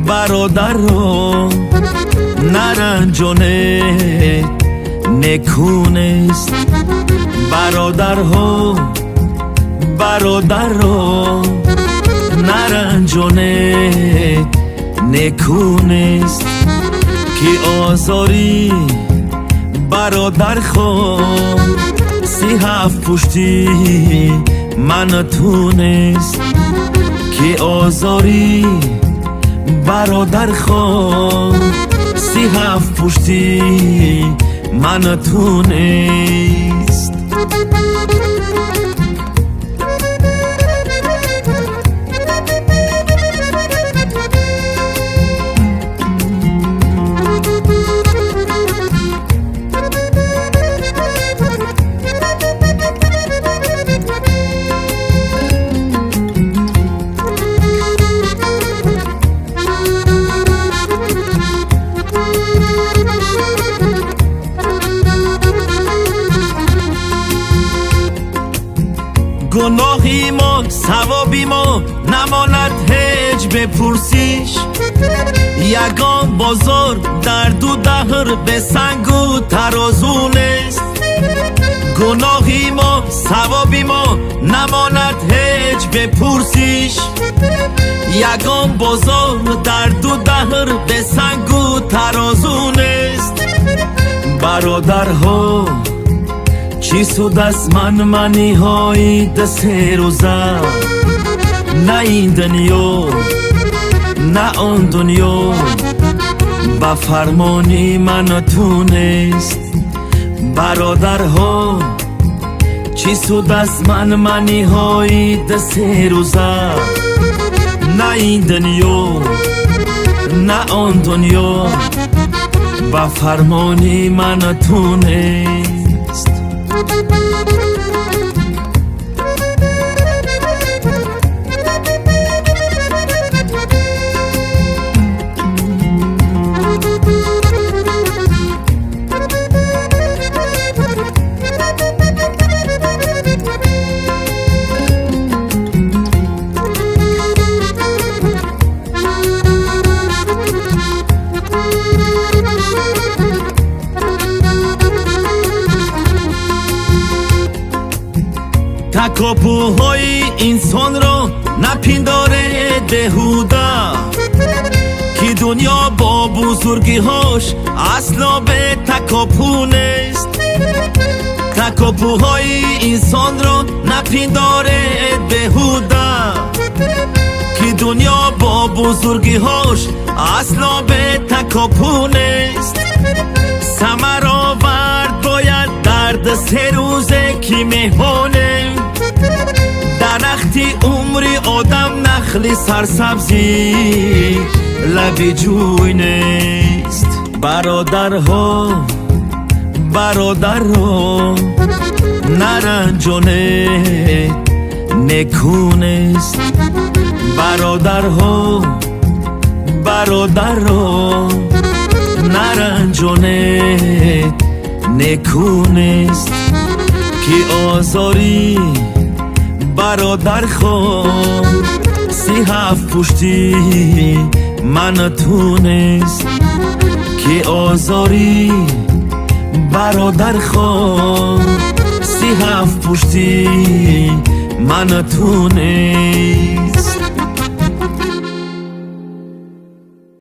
برادرها نرنجونه نکونست برادرها نرنجونه نکونست که آزاری برادر خود 37 پشتی من تونست که آزاری برادر خود 37 پشتی من تونست گناهی ما ثوابی ما نماند هیچ بپرسیش یگان بازار درد و دهر به سنگ و ترازونست گناهی ما ثوابی ما نماند هیچ بپرسیش یگان بازار درد و دهر به سنگ و ترازونست برادرها چی سود از منی های دست روزه نه این دنیا نه آن دنیا با فرمانی من تونست برادرها چی سود از منی های دست روزه نه این دنیا نه آن دنیا با فرمانی من تونست تکاپوهای انسان را نپنداره بهوده که دنیا با بزرگی هاش اصلا به تکاپو نیست تکاپوهای انسان را نپنداره بهوده که دنیا با بزرگی هاش اصلا به تکاپو نیست ثمر آورد باید درد 3 روزه که مهمانه درختی عمری آدم نخلی سرسبزی لبی جوی نیست برادرها نرنجونه نکونست برادرها نرنجونه نکونست که آزاری برادر خود 37 پشتی من تونست که آزاری برادر خود 37 پشتی من تونست